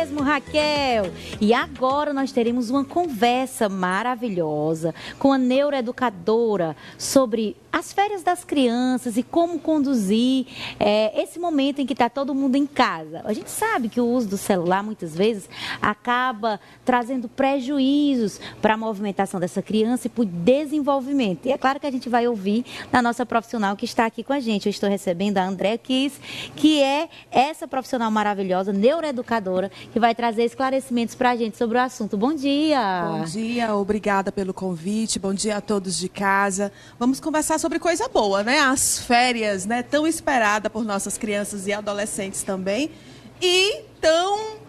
mesmo, Raquel. E agora nós teremos uma conversa maravilhosa com a neuroeducadora sobre as férias das crianças e como conduzir esse momento em que está todo mundo em casa. A gente sabe que o uso do celular, muitas vezes, acaba trazendo prejuízos para a movimentação dessa criança e para o desenvolvimento. E é claro que a gente vai ouvir da nossa profissional que está aqui com a gente. Eu estou recebendo a Andréa Kiss, que é essa profissional maravilhosa, neuroeducadora, que vai trazer esclarecimentos para a gente sobre o assunto. Bom dia! Bom dia, obrigada pelo convite, bom dia a todos de casa. Vamos conversar sobre coisa boa, né? As férias, né? Tão esperada por nossas crianças e adolescentes também, e tão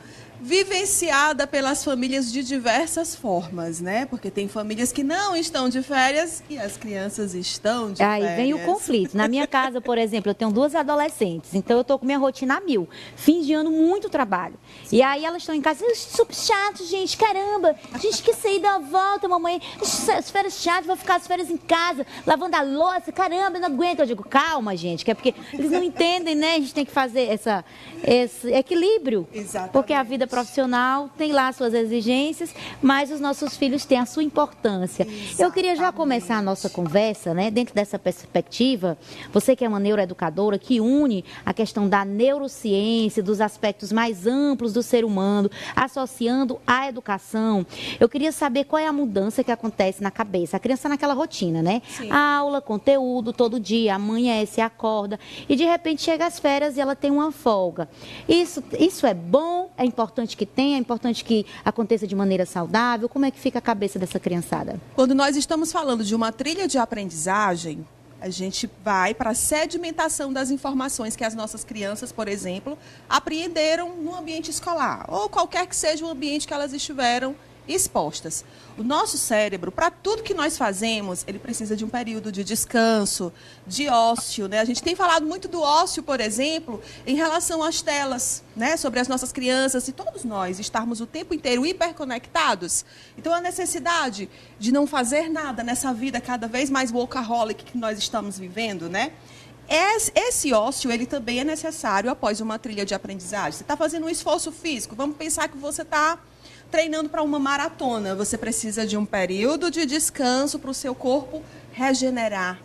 vivenciada pelas famílias de diversas formas, né? Porque tem famílias que não estão de férias e as crianças estão de férias. Aí vem o conflito. Na minha casa, por exemplo, eu tenho 2 adolescentes, então eu estou com minha rotina a 1000, fim de ano, muito trabalho. Sim. E aí elas estão em casa, super chato, gente, caramba, gente, que saída, volta, mamãe, as férias chatas, vou ficar as férias em casa, lavando a louça, caramba, eu não aguento. Eu digo, calma, gente, que é porque eles não entendem, né? A gente tem que fazer esse equilíbrio. Exatamente. Porque a vida profissional tem lá suas exigências, mas os nossos filhos têm a sua importância. Exatamente. Eu queria já começar a nossa conversa, né, dentro dessa perspectiva, você que é uma neuroeducadora, que une a questão da neurociência, dos aspectos mais amplos do ser humano, associando à educação. Eu queria saber qual é a mudança que acontece na cabeça. A criança naquela rotina, né? Sim. Aula, conteúdo, todo dia, amanhece, acorda, e de repente chega as férias e ela tem uma folga. Isso é bom, é importante que tenha, é importante que aconteça de maneira saudável. Como é que fica a cabeça dessa criançada? Quando nós estamos falando de uma trilha de aprendizagem, a gente vai para a sedimentação das informações que as nossas crianças, por exemplo, apreenderam no ambiente escolar, ou qualquer que seja o ambiente que elas estiveram expostas. O nosso cérebro, para tudo que nós fazemos, ele precisa de um período de descanso, de ócio, né? A gente tem falado muito do ócio, por exemplo, em relação às telas, né? Sobre as nossas crianças e todos nós estarmos o tempo inteiro hiperconectados. Então, a necessidade de não fazer nada nessa vida cada vez mais workaholic que nós estamos vivendo, né? Esse ócio, ele também é necessário após uma trilha de aprendizagem. Você está fazendo um esforço físico, vamos pensar que você está treinando para uma maratona, você precisa de um período de descanso para o seu corpo regenerar.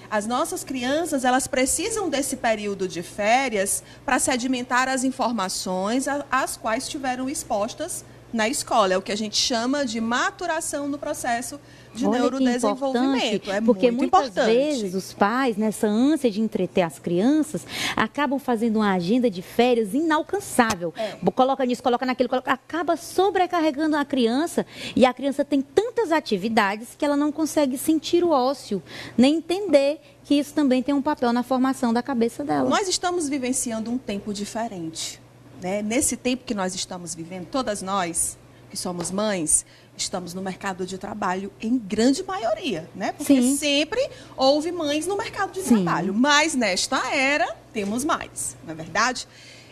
As nossas crianças, elas precisam desse período de férias para sedimentar as informações às quais estiveram expostas na escola. É o que a gente chama de maturação no processo de neurodesenvolvimento. É porque muito muitas importante. vezes os pais, nessa ânsia de entreter as crianças, acabam fazendo uma agenda de férias inalcançável. Coloca nisso, coloca naquilo, acaba sobrecarregando a criança, e a criança tem tantas atividades que ela não consegue sentir o ócio, nem entender que isso também tem um papel na formação da cabeça dela. Nós estamos vivenciando um tempo diferente, né? Nesse tempo que nós estamos vivendo, todas nós que somos mães, estamos no mercado de trabalho em grande maioria, né? Porque Sim. sempre houve mães no mercado de Sim. trabalho, mas nesta era temos mais, não é verdade?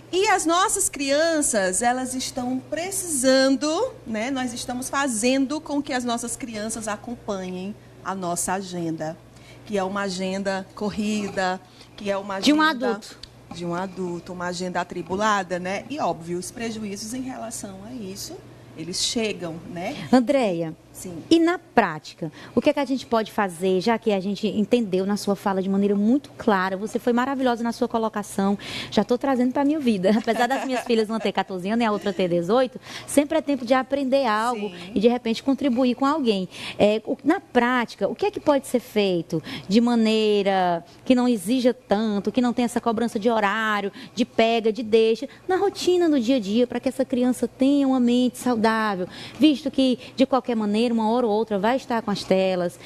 E as nossas crianças, elas estão precisando, né? Nós estamos fazendo com que as nossas crianças acompanhem a nossa agenda, que é uma agenda corrida, que é uma agenda de um adulto. De um adulto, uma agenda atribulada, né? E, óbvio, os prejuízos em relação a isso, eles chegam, né? Andréia, sim. E na prática, o que é que a gente pode fazer, já que a gente entendeu na sua fala de maneira muito clara, você foi maravilhosa na sua colocação, já estou trazendo para a minha vida. Apesar das minhas filhas não ter 14 anos e a outra ter 18, sempre é tempo de aprender algo. Sim. E, de repente, contribuir com alguém. Na prática, o que é que pode ser feito de maneira que não exija tanto, que não tenha essa cobrança de horário, de pega, de deixa, na rotina do dia a dia, para que essa criança tenha uma mente saudável, visto que, de qualquer maneira, uma hora ou outra vai estar com as telas,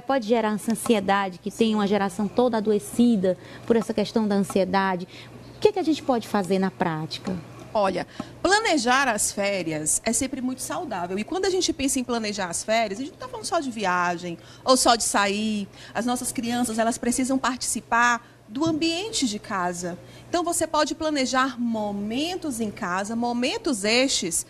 pode gerar essa ansiedade, que tem uma geração toda adoecida por essa questão da ansiedade. O que é que a gente pode fazer na prática? Olha, planejar as férias é sempre muito saudável. E quando a gente pensa em planejar as férias, a gente não está falando só de viagem ou só de sair. As nossas crianças, elas precisam participar do ambiente de casa. Então, você pode planejar momentos em casa, momentos estes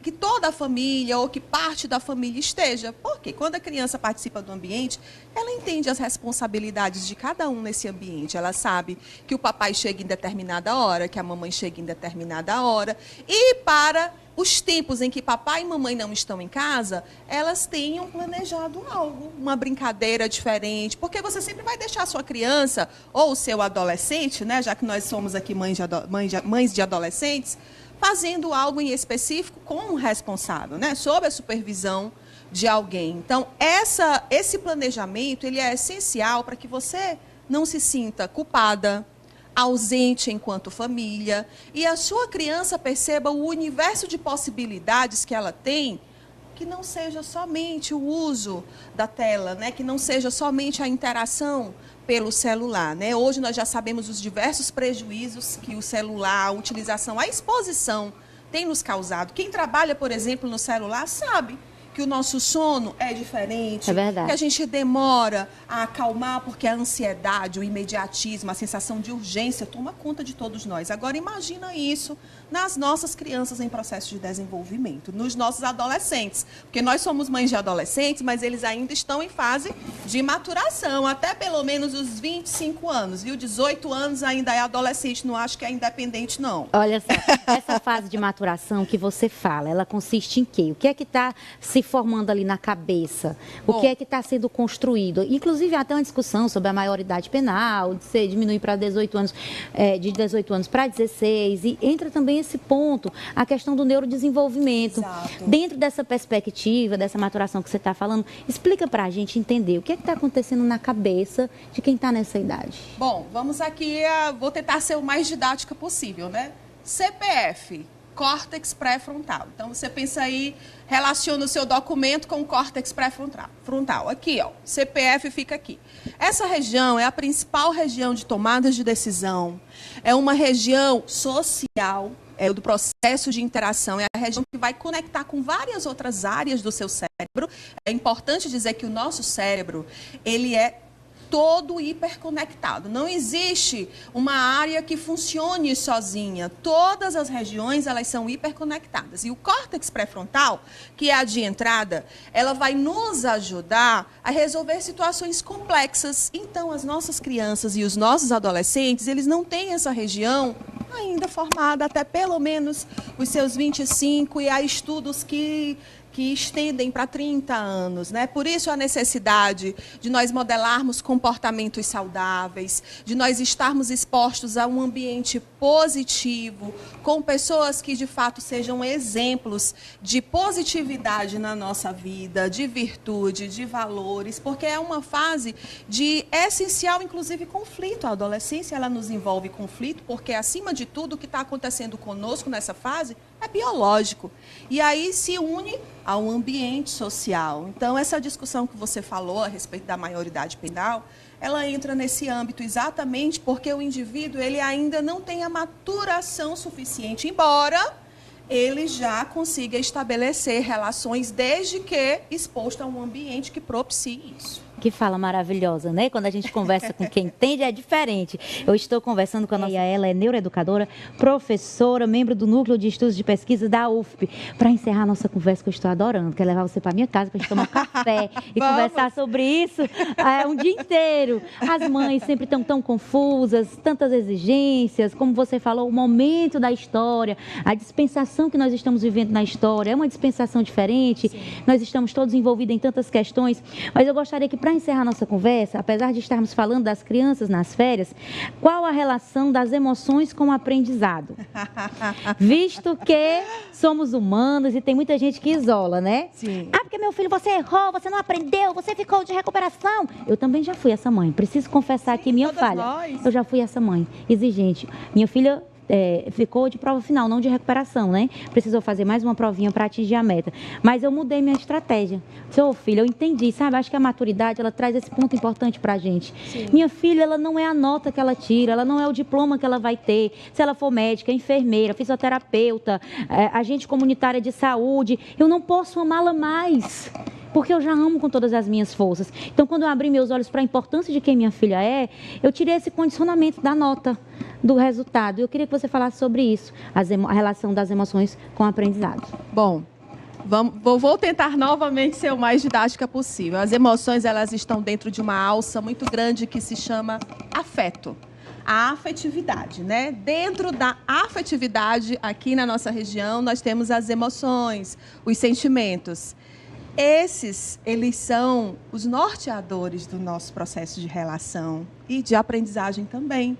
que toda a família ou que parte da família esteja. Porque quando a criança participa do ambiente, ela entende as responsabilidades de cada um nesse ambiente. Ela sabe que o papai chega em determinada hora, que a mamãe chega em determinada hora. E para os tempos em que papai e mamãe não estão em casa, elas tenham planejado algo, uma brincadeira diferente, porque você sempre vai deixar a sua criança ou o seu adolescente, né, já que nós somos aqui mães de adolescentes, fazendo algo em específico com um responsável, né, sob a supervisão de alguém. Então, esse planejamento ele é essencial para que você não se sinta culpada, ausente enquanto família, e a sua criança perceba o universo de possibilidades que ela tem, que não seja somente o uso da tela, né? Que não seja somente a interação pelo celular, né? Hoje nós já sabemos os diversos prejuízos que o celular, a utilização, a exposição tem nos causado. Quem trabalha, por exemplo, no celular sabe que o nosso sono é diferente, que a gente demora a acalmar porque a ansiedade, o imediatismo, a sensação de urgência toma conta de todos nós. Agora, imagina isso nas nossas crianças em processo de desenvolvimento, nos nossos adolescentes, porque nós somos mães de adolescentes, mas eles ainda estão em fase de maturação, até pelo menos os 25 anos, viu? 18 anos ainda é adolescente, não acho que é independente, não. Olha só, essa fase de maturação que você fala, ela consiste em quê? O que é que está se formando ali na cabeça? O que é que está sendo construído? Inclusive, há até uma discussão sobre a maioridade penal, de se diminuir para 18 anos, de 18 anos para 16, e entra também esse ponto, a questão do neurodesenvolvimento. Exato. Dentro dessa perspectiva, dessa maturação que você está falando, explica para a gente entender o que é que está acontecendo na cabeça de quem está nessa idade. Bom, vamos aqui, vou tentar ser o mais didática possível, né? CPF, córtex pré-frontal. Então, você pensa aí, relaciona o seu documento com o córtex pré-frontal. Aqui, ó, CPF fica aqui. Essa região é a principal região de tomadas de decisão. É uma região social, é do processo de interação, é a região que vai conectar com várias outras áreas do seu cérebro. É importante dizer que o nosso cérebro, ele é todo hiperconectado. Não existe uma área que funcione sozinha. Todas as regiões, elas são hiperconectadas. E o córtex pré-frontal, que é a de entrada, ela vai nos ajudar a resolver situações complexas. Então, as nossas crianças e os nossos adolescentes, eles não têm essa região ainda formada até pelo menos os seus 25, e há estudos que estendem para 30 anos, né? Por isso a necessidade de nós modelarmos comportamentos saudáveis, de nós estarmos expostos a um ambiente positivo, com pessoas que de fato sejam exemplos de positividade na nossa vida, de virtude, de valores, porque é uma fase de essencial, inclusive, conflito. A adolescência, ela nos envolve conflito, porque acima de tudo o que está acontecendo conosco nessa fase é biológico. E aí se une ao ambiente social. Então, essa discussão que você falou a respeito da maioridade penal, ela entra nesse âmbito exatamente porque o indivíduo ele ainda não tem a maturação suficiente, embora ele já consiga estabelecer relações desde que exposto a um ambiente que propicie isso. Que fala maravilhosa, né? Quando a gente conversa com quem entende, é diferente. Eu estou conversando com a nossa... Ela é neuroeducadora, professora, membro do Núcleo de Estudos de Pesquisa da UFP. Para encerrar a nossa conversa, que eu estou adorando, quero levar você para minha casa para a gente tomar um café e conversar sobre isso um dia inteiro. As mães sempre estão tão confusas, tantas exigências, como você falou, o momento da história, a dispensação que nós estamos vivendo na história, é uma dispensação diferente. Sim. Nós estamos todos envolvidos em tantas questões, mas eu gostaria que, para encerrar nossa conversa, apesar de estarmos falando das crianças nas férias, qual a relação das emoções com o aprendizado? Visto que somos humanos e tem muita gente que isola, né? Sim. Ah, porque meu filho, você errou, você não aprendeu, você ficou de recuperação. Eu também já fui essa mãe, preciso confessar aqui minha falha. Nós. Eu já fui essa mãe exigente. Minha filha ficou de prova final, não de recuperação, né? Precisou fazer mais uma provinha para atingir a meta. Mas eu mudei minha estratégia. Seu filho, eu entendi, sabe? Acho que a maturidade, ela traz esse ponto importante para a gente. Sim. Minha filha, ela não é a nota que ela tira, ela não é o diploma que ela vai ter. Se ela for médica, enfermeira, fisioterapeuta, agente comunitária de saúde, eu não posso amá-la mais. porque eu já amo com todas as minhas forças. Então, quando eu abri meus olhos para a importância de quem minha filha é, eu tirei esse condicionamento da nota, do resultado. Eu queria que você falasse sobre isso, a relação das emoções com o aprendizado. Bom, vou tentar novamente ser o mais didática possível. As emoções, elas estão dentro de uma alça muito grande que se chama afeto. A afetividade, né? Dentro da afetividade, aqui na nossa região, nós temos as emoções, os sentimentos. Eles são os norteadores do nosso processo de relação e de aprendizagem também.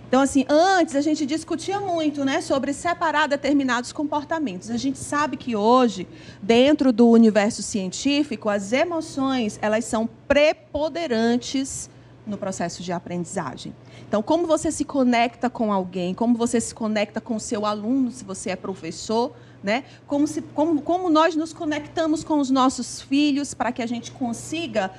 Então, assim, antes a gente discutia muito, né, sobre separar determinados comportamentos. A gente sabe que hoje, dentro do universo científico, as emoções, elas são preponderantes no processo de aprendizagem. Então, como você se conecta com alguém, como você se conecta com o seu aluno, se você é professor, né? Como nós nos conectamos com os nossos filhos para que a gente consiga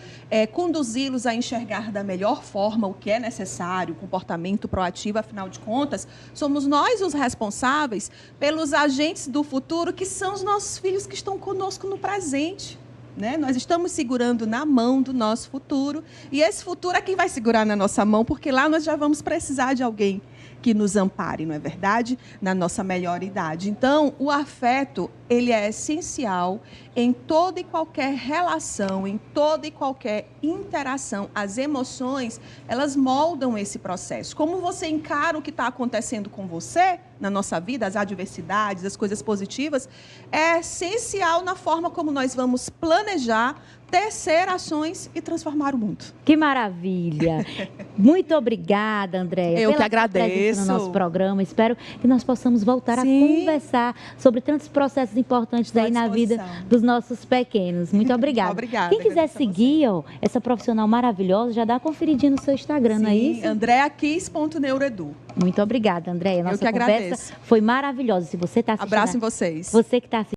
conduzi-los a enxergar da melhor forma o que é necessário, o comportamento proativo, afinal de contas, somos nós os responsáveis pelos agentes do futuro, que são os nossos filhos que estão conosco no presente. Né? Nós estamos segurando na mão do nosso futuro, e esse futuro é quem vai segurar na nossa mão, porque lá nós já vamos precisar de alguém que nos ampare, não é verdade? Na nossa melhor idade. Então, o afeto, ele é essencial em toda e qualquer relação, em toda e qualquer interação. As emoções, elas moldam esse processo. Como você encara o que está acontecendo com você na nossa vida, as adversidades, as coisas positivas, é essencial na forma como nós vamos planejar, tecer ações e transformar o mundo. Que maravilha! Muito obrigada, Andréia. Eu que agradeço. No nosso programa. Espero que nós possamos voltar a conversar sobre tantos processos importantes aí na vida dos nossos pequenos. Muito obrigada. Obrigada. Quem quiser seguir essa profissional maravilhosa, já dá uma conferidinha no seu Instagram, não é isso? andreakiss.neuroedu. Muito obrigada, Andréia. Nossa Eu que conversa agradeço. foi maravilhosa. Se você está assistindo, abraço em vocês. Você que está assistindo,